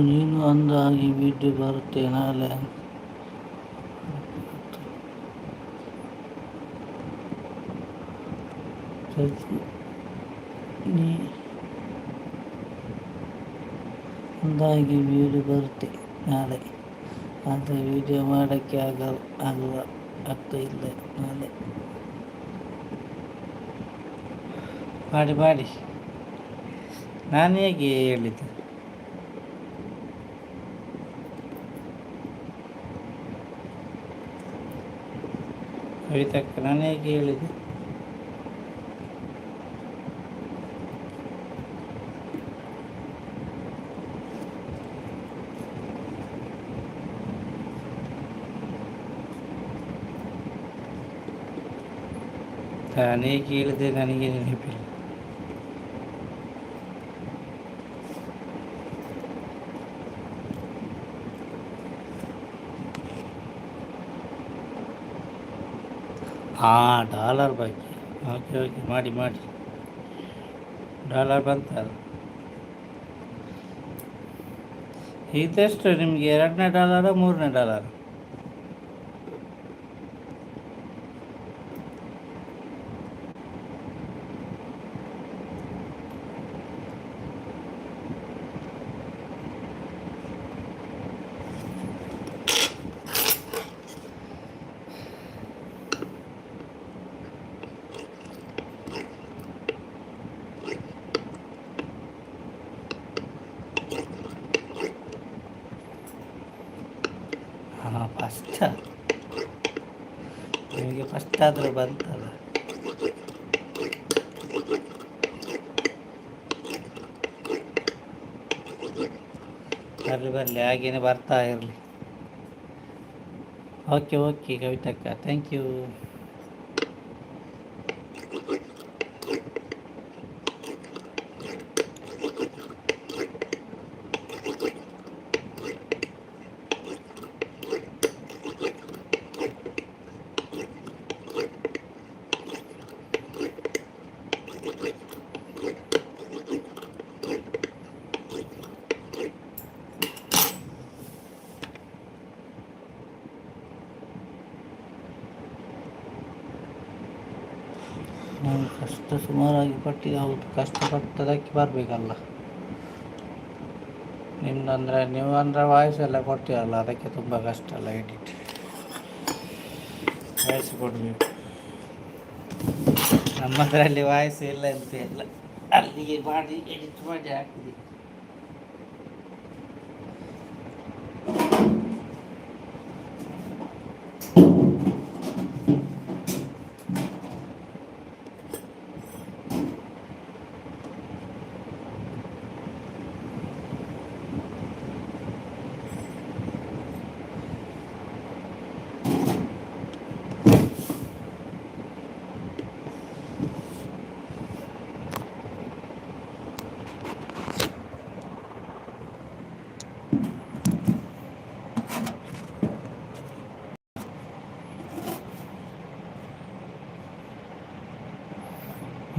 ನೀನು ಅಂದಾಗಿ ವಿಡಿಯೋ ಬರುತ್ತೆ ನಾಳೆ. ನೀ ಅಂದಾಗಿ ವಿಡಿಯೋ ಬರುತ್ತೆ ನಾಳೆ, ಆದರೆ ವಿಡಿಯೋ ಮಾಡೋಕ್ಕೆ ಆಗ್ತಾ ಇಲ್ಲ ನಾಳೆ. ಮಾಡಿ ಮಾಡಿ, ನಾನು ಹೇಗೆ ಹೇಳಿದ್ದು? ಕವಿತಕ್ಕ, ನಾನು ಹೇಗೆ ಹೇಳಿದೆ? ನಾನು ಹೇಗೆ ಹೇಳಿದೆ ನನಗೆ ನೆನಪಿಲ್ಲ. ಡಾಲರ್ ಬಗ್ಗೆ. ಓಕೆ ಓಕೆ, ಮಾಡಿ ಮಾಡಿ. ಡಾಲರ್ ಬಂತಲ್ಲ. ಇದೆಷ್ಟು ನಿಮಗೆ? 2ನೇ ಡಾಲರ 3ನೇ ಡಾಲರ್? ಫಸ್ಟ್ ನಿಮಗೆ ಫಸ್ಟ್ ಆದರೂ ಬಂತಲ್ಲ. ಬರಲಿ ಹಾಗೇನೆ ಬರ್ತಾ ಇರಲಿ. ಓಕೆ ಓಕೆ ಕವಿತಕ್ಕ, ಥ್ಯಾಂಕ್ ಯು. ನಾನು ಕಷ್ಟ ಸುಮಾರಾಗಿ ಪಟ್ಟಿದ್ದು ಹೌದು, ಕಷ್ಟಪಟ್ಟದಕ್ಕೆ ಬರಬೇಕಲ್ಲ. ನೀವು ಅಂದರೆ ವಾಯ್ಸ್ ಎಲ್ಲ ಕೊಡ್ತೀರಲ್ಲ, ಅದಕ್ಕೆ ತುಂಬ ಕಷ್ಟ ಅಲ್ಲ ಎಡಿಟ್ ವಾಯ್ಸ್ ಕೊಡಬೇಕು. ನಮ್ಮದರಲ್ಲಿ ವಾಯ್ಸ್ ಇಲ್ಲ ಅಂತ ಇಲ್ಲ, ಅಲ್ಲಿಗೆ ಮಾಡಿ ಎಡಿಟ್ ಮಾಡಿ ಹಾಕಿದೆ.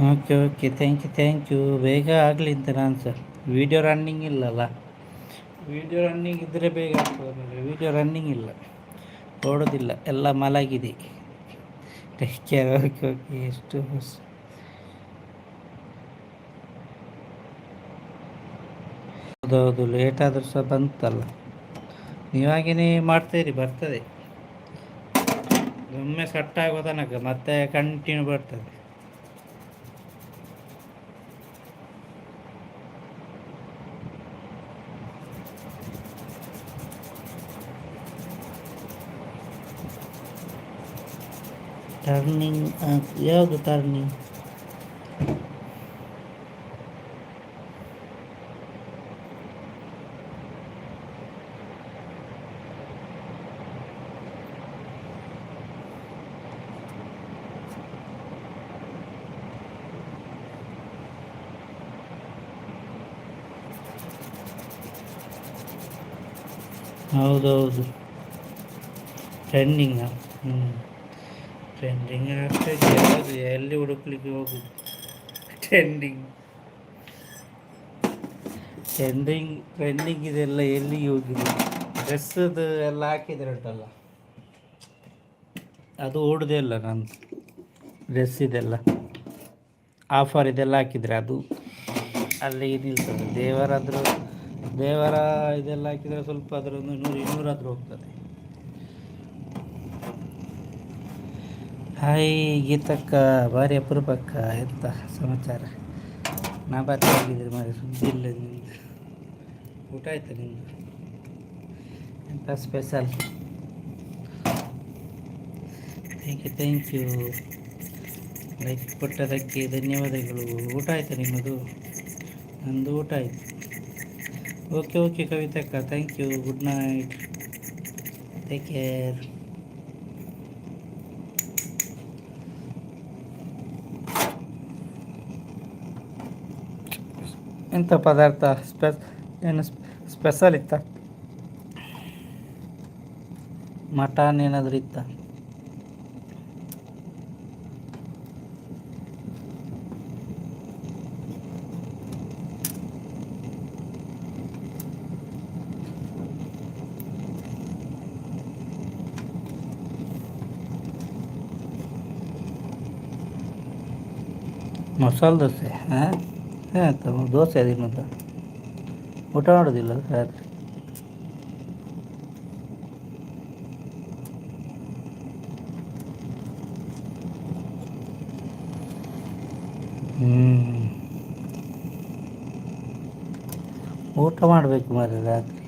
Okay okay, thank you. ಬೇಗ ಆಗಲಿ ಅಂತ ನಾನು ಸರ್. ವೀಡಿಯೋ ರನ್ನಿಂಗ್ ಇಲ್ಲಲ್ಲ, ವೀಡಿಯೋ ರನ್ನಿಂಗ್ ಇದ್ದರೆ ಬೇಗ ಆಗ್ತದೆ. ವೀಡಿಯೋ ರನ್ನಿಂಗ್ ಇಲ್ಲ, ಓಡೋದಿಲ್ಲ, ಎಲ್ಲ ಮಲಗಿದೆ. Take care. Okay okay. ಎಷ್ಟು ಹೌದೌದು, ಲೇಟ್ ಆದರೂ ಸಹ ಬಂತಲ್ಲ. ನೀವಾಗೇನೇ ಮಾಡ್ತಾಯಿರಿ, ಬರ್ತದೆ. ಒಮ್ಮೆ ಸೆಟ್ ಆಗೋ ತನಕ ಮತ್ತೆ ಕಂಟಿನ್ಯೂ ಬರ್ತದೆ. ಟರ್ನಿಂಗ್ ಯಾವುದು ಟರ್ನಿಂಗ್? ಹೌದೌದು, ಟ್ರೆಂಡಿಂಗ್. ಟ್ರೆಂಡಿಂಗ್ ಆಗ್ತದೆ. ಯಾವುದು ಎಲ್ಲಿ ಹುಡುಕ್ಲಿಕ್ಕೆ ಹೋಗುದು? ಟ್ರೆಂಡಿಂಗ್ ಟ್ರೆಂಡಿಂಗ್ ಟ್ರೆಂಡಿಂಗ್ ಇದೆಲ್ಲ ಎಲ್ಲಿಗೆ ಹೋಗಿದೆ? ಡ್ರೆಸ್ಸದು ಎಲ್ಲ ಹಾಕಿದ್ರೆ ಉಂಟಲ್ಲ, ಅದು ಓಡುದೇ ಇಲ್ಲ. ನಾನು ಡ್ರೆಸ್ ಇದೆಲ್ಲ ಆಫರ್ ಇದೆಲ್ಲ ಹಾಕಿದರೆ ಅದು ಅಲ್ಲಿಗೆ ನಿಲ್ತದೆ. ದೇವರ ಇದೆಲ್ಲ ಹಾಕಿದರೆ ಸ್ವಲ್ಪ ಅದರೊಂದು 100-200 ಆದರೂ ಹೋಗ್ತದೆ. ಹಾಯ್ ಗೀತಕ್ಕ, ಭಾರಿ ಅಪರೂಪಕ್ಕ. ಎಂತ ಸಮಾಚಾರ? ನಾ ಬತ್ತಾಗಿದ್ರಿ ಮಾರಿ, ಸುದ್ದಿ ಇಲ್ಲ ನಿಮ್ಮದು. ಊಟ ಆಯ್ತಾ ನಿಮ್ಮದು? ಎಂತ ಸ್ಪೆಷಲ್? Thank you. ಲೈಕ್ ಕೊಟ್ಟದಕ್ಕೆ ಧನ್ಯವಾದಗಳು. ಊಟ ಆಯ್ತಾ ನಿಮ್ಮದು? ನಂದು ಊಟ ಆಯಿತು. ಓಕೆ ಓಕೆ ಕವಿತಕ್ಕ, thank you. Good night, take care. ಎಂಥ ಪದಾರ್ಥ? ಏನು ಸ್ಪೆಷಲ್ ಇತ್ತ? ಮಟನ್ ಏನಾದರೂ ಇತ್ತ? ಮಸಾಲೆ ದೋಸೆ? ಹಾಂ ಹಾಂ, ದೋಸೆ ತಿನ್ನೋದು, ಊಟ ಮಾಡೋದಿಲ್ಲ ರಾತ್ರಿ? ಊಟ ಮಾಡಬೇಕು ಮಾರ್ರೆ ರಾತ್ರಿ.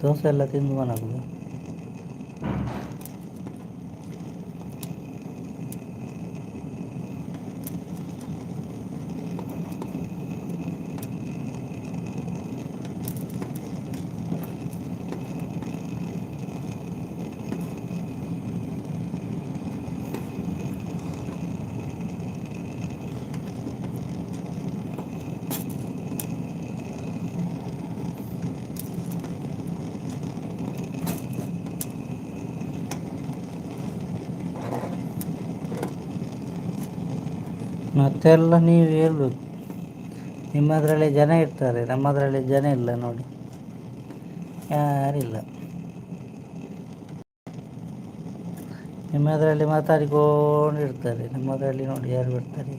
ದೋಸೆ ಎಲ್ಲ ತಿಂದು ಮಲಗುದು. ಮತ್ತೆಲ್ಲ ನೀವು ಹೇಳ್ಬೇಕು. ನಿಮ್ಮದರಲ್ಲಿ ಜನ ಇರ್ತಾರೆ, ನಮ್ಮದರಲ್ಲಿ ಜನ ಇಲ್ಲ ನೋಡಿ, ಯಾರಿಲ್ಲ. ನಿಮ್ಮದರಲ್ಲಿ ಮಾತಾಡಿಕೊಂಡಿರ್ತಾರೆ, ನಮ್ಮದರಲ್ಲಿ ನೋಡಿ ಯಾರು ಬರ್ತಾರೆ?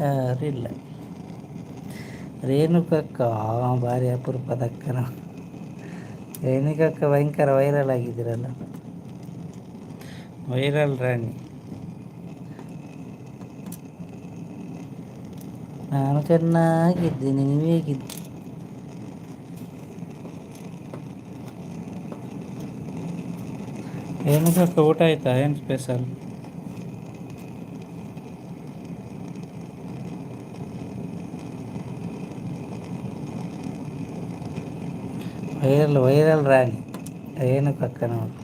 ಯಾರಿಲ್ಲ. ರೇಣುಕಕ್ಕ ಭಾರಿ ಅಪರೂಪದಕ್ಕನ. ರೇಣುಕಕ್ಕ ಭಯಂಕರ ವೈರಲ್ ಆಗಿದ್ದೀರಲ್ಲ, ವೈರಲ್ ರಾಣಿ. ನಾನು ಚೆನ್ನಾಗಿದ್ದೀನಿ, ನೀವು ಹೇಗಿದ್ದೀನಿ? ಏನು ಸ್ವಲ್ಪ ಊಟ ಆಯ್ತಾ? ಏನು ಸ್ಪೆಷಲ್? ವೈರಲ್ ವೈರಲ್ ರಾಣಿ ಏನು ಕಕ್ಕನವರು.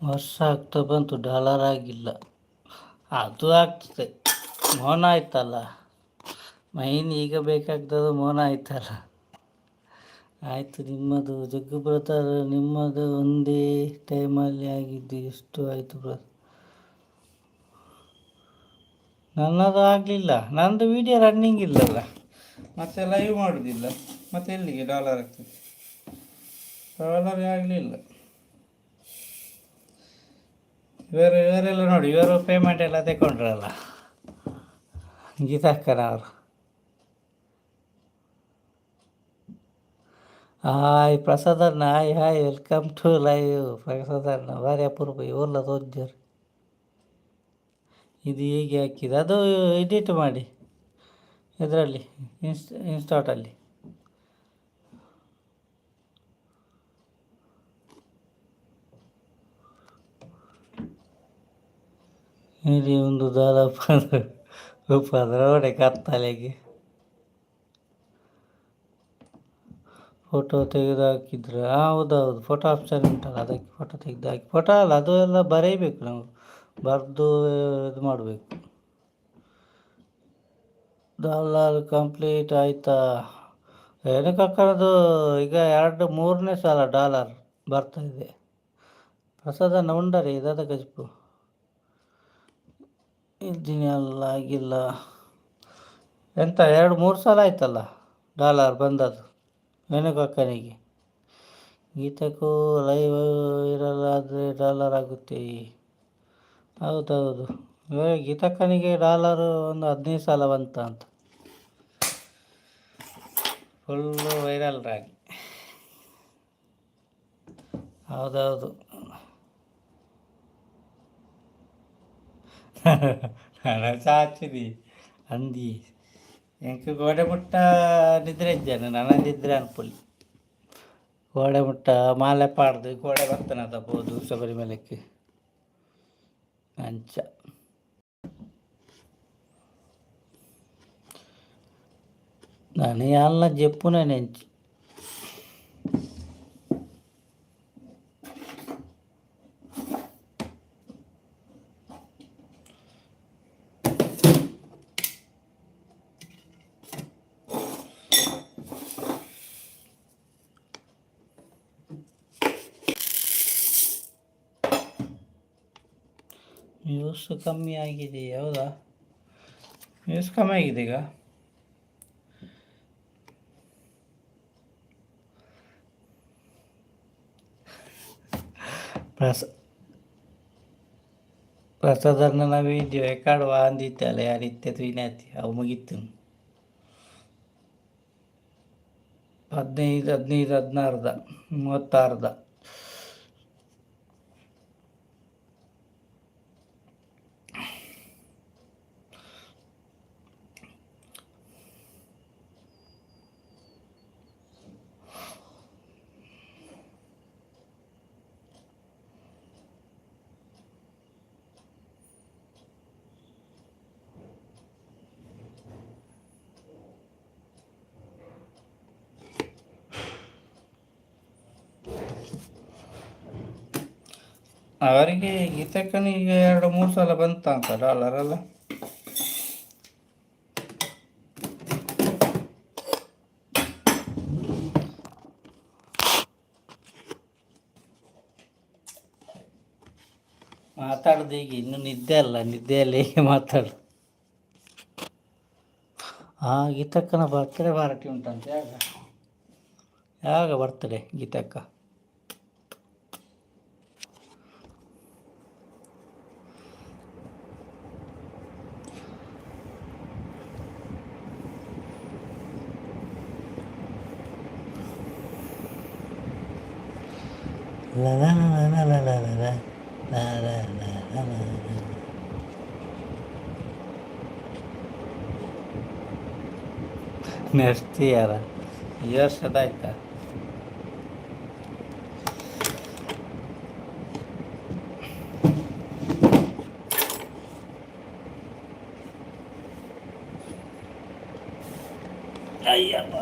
ವರ್ಷ ಆಗ್ತಾ ಬಂತು, ಡಾಲರ್ ಆಗಿಲ್ಲ. ಅದು ಆಗ್ತದೆ, ಮೌನ ಆಯ್ತಲ್ಲ. ಮೈನ್ ಈಗ ಬೇಕಾಗ್ತದೆ ಮೌನ ಆಯ್ತಲ್ಲ. ಆಯಿತು, ನಿಮ್ಮದು ಜಗ್ಗು ಬ್ರದರ್, ನಿಮ್ಮದು ಒಂದೇ ಟೈಮಲ್ಲಿ ಆಗಿದ್ದು ಎಷ್ಟು ಆಯಿತು ಬ್ರದರ್? ನನ್ನದು ಆಗಲಿಲ್ಲ, ನನ್ನದು ವಿಡಿಯೋ ರನ್ನಿಂಗ್ ಇಲ್ಲಲ್ಲ, ಮತ್ತೆ ಲೈವ್ ಮಾಡೋದಿಲ್ಲ, ಮತ್ತೆ ಎಲ್ಲಿಗೆ ಡಾಲರ್ ಆಗ್ತದೆ? ಡಾಲರೇ ಆಗಲಿಲ್ಲ. ಇವರೆಲ್ಲ ನೋಡಿ, ಇವರು ಪೇಮೆಂಟ್ ಎಲ್ಲ ತಗೊಂಡ್ರಲ್ಲ, ಗೀತಾಕ್ಕನ ಅವರು. ಹಾಯ್ ಪ್ರಸಾದಣ್ಣ, hi hi, welcome to live ಪ್ರಸಾದಣ್ಣ. ಭಾರಿ ಅಪರೂಪ ಇವಲ್ಲ ತೋರಿಸ್ತಾರೆ. ಇದು ಹೇಗೆ ಹಾಕಿದೆ? ಅದು ಎಡಿಟ್ ಮಾಡಿ ಇದರಲ್ಲಿ ಇನ್ಸ್ಟಾಟಲ್ಲಿ. ಇಲ್ಲಿ ಒಂದು ಅದರೊಳಗೆ ಕತ್ತಲೆಗೆ ಫೋಟೋ ತೆಗೆದು ಹಾಕಿದ್ರೆ, ಹೌದೌದು, ಫೋಟೋ ಆಪ್ಷನ್ ಉಂಟಲ್ಲ, ಅದಕ್ಕೆ ಫೋಟೋ ತೆಗೆದು ಹಾಕಿ. ಫೋಟೋ ಅಲ್ಲ, ಅದು ಎಲ್ಲ ಬರೀಬೇಕು ನಾವು, ಬರೆದು ಇದು ಮಾಡಬೇಕು. ಡಾಲರ್ ಕಂಪ್ಲೀಟ್ ಆಯಿತಾ? ಏನಕ್ಕೆ ಹಾಕೋದು? ಈಗ 2-3ನೇ ಸಲ ಡಾಲರ್ ಬರ್ತಾಯಿದೆ. ಪ್ರಸಾದನ ಉಂಡರೆ ಇದಾದ ಗಜ್ಪು ಇದ್ದೀನಿ, ಅಲ್ಲ ಆಗಿಲ್ಲ. ಎಂತ 2-3 ಸಲ ಆಯ್ತಲ್ಲ ಡಾಲರ್ ಬಂದದ್ದು ವೆನುಕಕ್ಕನಿಗೆ. ಗೀತಕ್ಕೂ ಲೈವ್ ಇರಲಾದರೆ ಡಾಲರ್ ಆಗುತ್ತೆ. ಹೌದೌದು, ಗೀತಕ್ಕನಿಗೆ ಡಾಲರು ಒಂದು 15 ಸಲ ಬಂತ ಅಂತ. ಫುಲ್ಲು ವೈರಲ್ ರಾಗಿ. ಹೌದೌದು. ಹಣ ಚಾಚಿದಿ ಅಂದಿ ಎಂಕ ಗೋಡೆ ಮುಟ್ಟ ನಿದ್ರೆ ಇದ್ದೇನೆ, ನನ್ನದಿದ್ರೆ ಅನ್ಪುಲಿ ಗೋಡೆ ಮುಟ್ಟ ಮಾಲೆ ಪಾಡ್ದು ಗೋಡೆ ಬರ್ತಾನೆ ತಪ್ಪೋದು ಶಬರಿಮಲೆಕ್ಕೆ ಅಂಚ. ನಾನು ಎಲ್ಲ ಜಪ್ಪುನೇ ನೆಂಚಿ. ವ್ಯೂಸ್ ಕಮ್ಮಿ ಆಗಿದೆ. ಹೌದಾ? ವ್ಯೂಸ್ ಕಮ್ಮಿ ಆಗಿದೆ ಈಗ. ಪ್ರಸಾದನ ವಿಡಿಯೋ ರೆಕಾರ್ಡ್ ಅಂದಿತ್ತಲ್ಲ, ಯಾರಿತ್ತೆ ವಿನಾತಿ ಅವು ಮುಗಿತು. 15, 16, 36. ಅವರಿಗೆ ಗೀತಕ್ಕನಿಗೆ 2-3 ಸಲ ಬಂತ ಡಾಲರ್ ಅಲ್ಲ. ಮಾತಾಡುದು ಈಗ ಇನ್ನು ನಿದ್ದೆ ಅಲ್ಲ, ನಿದ್ದೆಯಲ್ಲಿ ಹೇಗೆ ಮಾತಾಡು. ಗೀತಕ್ಕನ ಬರ್ತ್ಡೇ ಪಾರ್ಟಿ ಉಂಟಂತೆ. ಯಾವಾಗ ಬರ್ತ್ಡೇ ಗೀತಕ್ಕ? ನೆಕ್ಸ್ಟ್ ಇಯರ, ಈ ವರ್ಷದಾಯ್ತಾ? ಅಯ್ಯಪ್ಪ,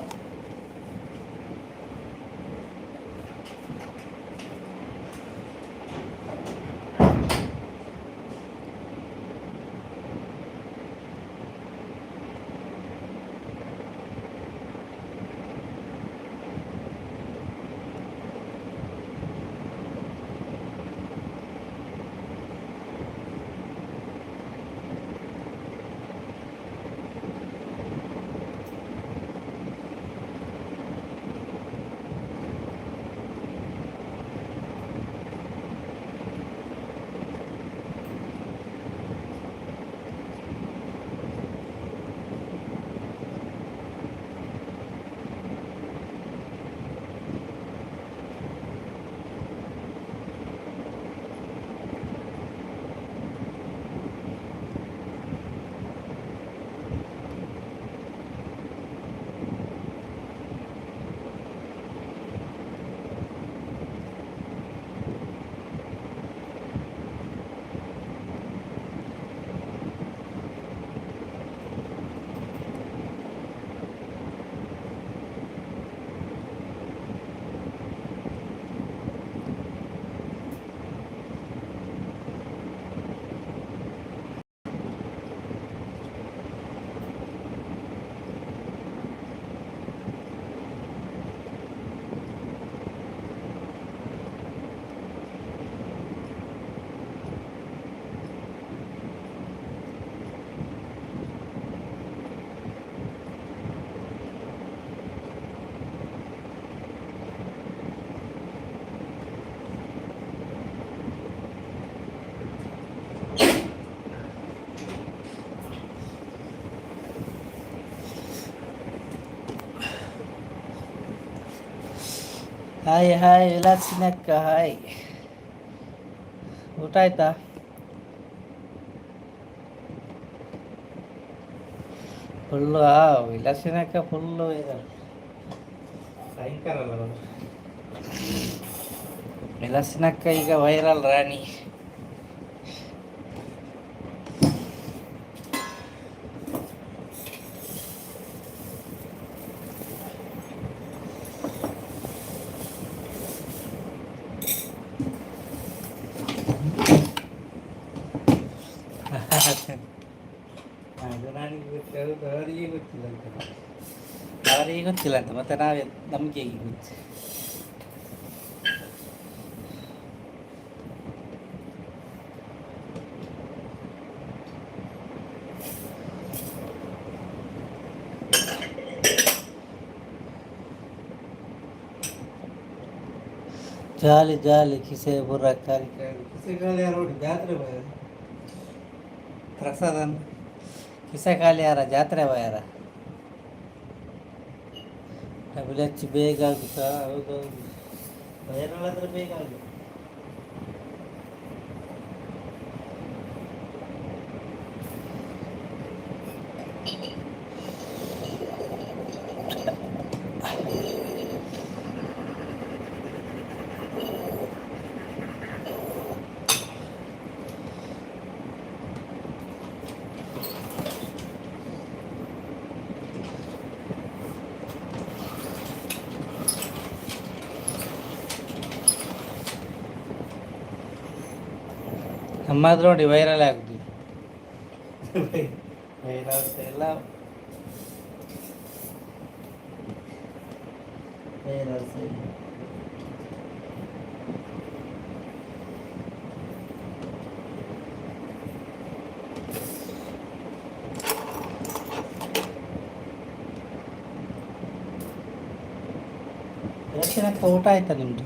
ಹಾಯ್ ಹಾಯ್ ವಿಲಾಸಿನಕ್ಕ, ಹಾಯ್. ಊಟ ಆಯ್ತಾ? ಫುಲ್ಲು ವಿಲಾಸಿನಕ್ಕ ಫುಲ್ಲು ಭಯಂಕರ ಅಲ್ಲ ಅವರು. ವಿಲಾಸಿನಕ್ಕ ಈಗ ವೈರಲ್ ರಾಣಿ. ಅದು ನನಗೆ ಗೊತ್ತಿರೋದು, ಅವರಿಗೆ ಗೊತ್ತಿಲ್ಲ ಅಂತ. ಅವರಿಗೆ ಗೊತ್ತಿಲ್ಲ ಅಂತ ಮತ್ತೆ ನಾವೇ ನಮಗೆ ಹೇಗೆ ಗೊತ್ತು? ಜಾಲಿ ಜಾಲಿ ಕಿಸೆ ಬುರ್ರ ಕಾಲಿ ಕಾಲಿ ಕಿಸೆ ಖಾಲಿ ಯಾರು ನೋಡಿ ಜಾತ್ರೆ ಬಾಯಾರ ಪ್ರಸಾದನ್ ಕಿಸೆ ಖಾಲಿ ಯಾರ ಜಾತ್ರೆ ಬಾಯಾರ ಡಬಲ್ ಹೆಚ್ಚು ಬೇಗ ಆಗುತ್ತಾ? ಹೌದೌದು, ವೈರಲ್ ಆದರೆ ಬೇಗ ಆಗುತ್ತೆ. ನಮ್ಮದು ನೋಡಿ ವೈರಲ್ ಆಗುದು. ವೈರಲ್ಸ್ ಎಲ್ಲ ವೈರಲ್ಸ್ ಎಷ್ಟಿನಕ್ಕ ಊಟ ಆಯ್ತಾ ನಿಮ್ಮದು?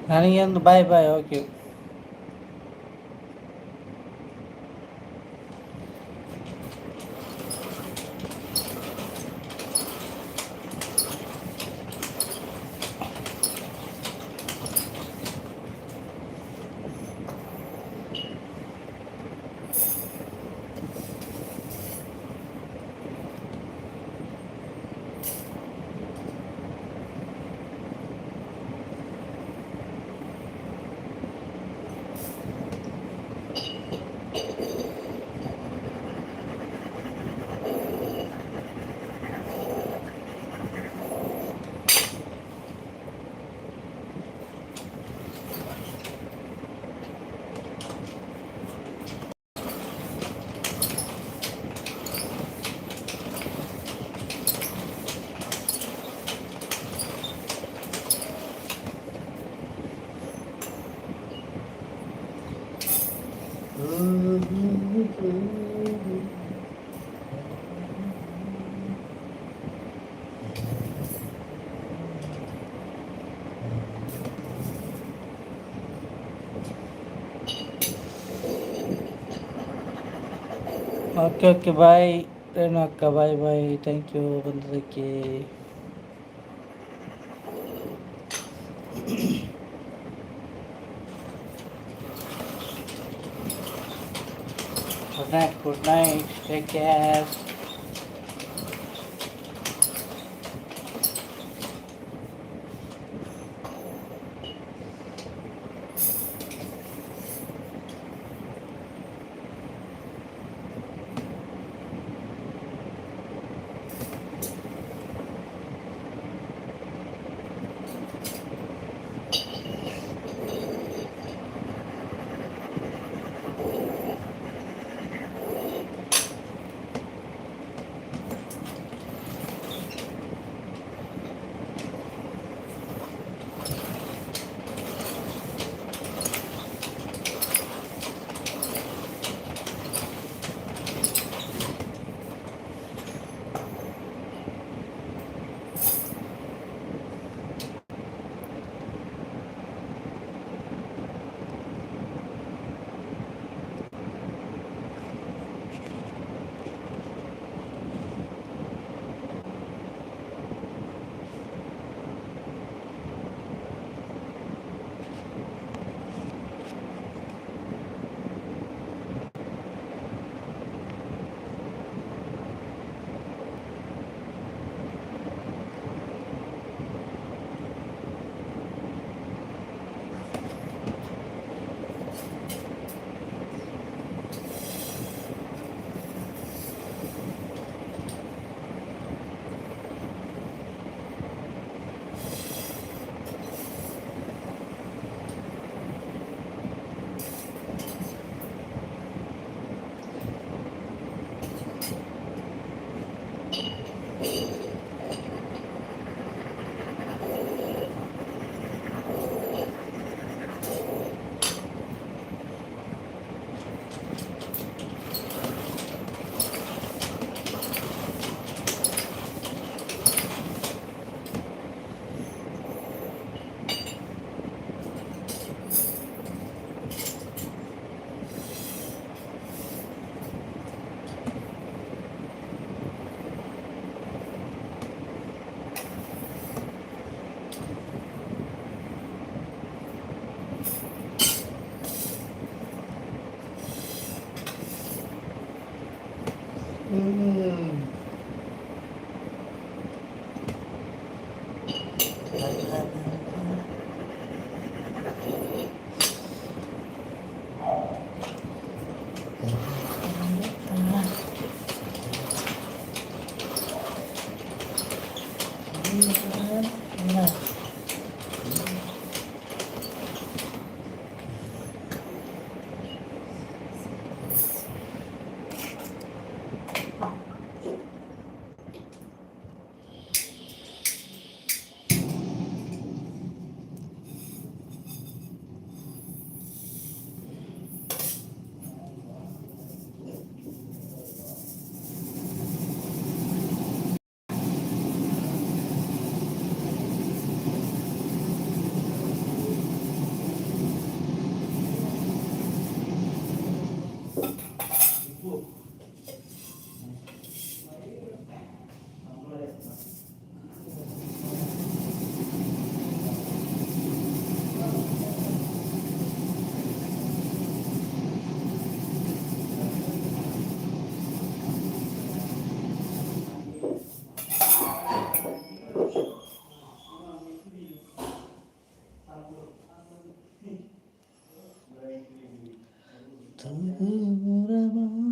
ನನಗೆ ಒಂದು bye bye. Okay. Okay okay bye Renu ಅಕ್ಕ. Bye bye. ಥ್ಯಾಂಕ್ ಯು ಬಂದದಕ್ಕೆ. Good night. Good night. Take care. ದೂರ ಮಾತು.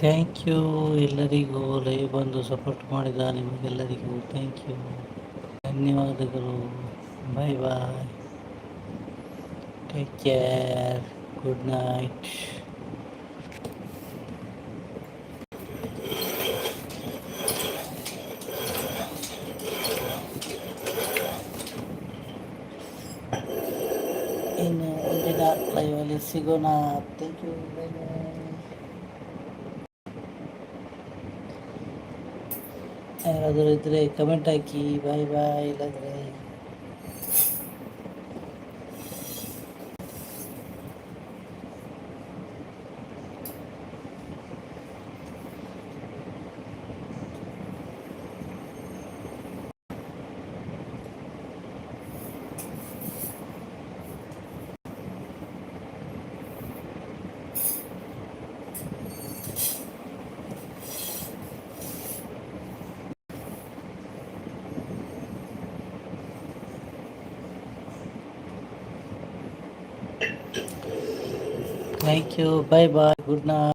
ಥ್ಯಾಂಕ್ ಯು ಎಲ್ಲರಿಗೂ ಲೈವ್ ಬಂದು ಸಪೋರ್ಟ್ ಮಾಡಿದ ನಿಮಗೆಲ್ಲರಿಗೂ ಥ್ಯಾಂಕ್ ಯು, ಧನ್ಯವಾದಗಳು. Bye bye, take care, good night. ಇನ್ನು ಮುಂದಿನ ಲೈವಲ್ಲಿ ಸಿಗೋಣ. Thank you, bye bye. ಯಾರಾದರೂ ಇದ್ದರೆ ಕಮೆಂಟ್ ಹಾಕಿ, ಬಾಯ್ ಬಾಯ್. ಇಲ್ಲಾಂದರೆ thank you, bye bye, good night.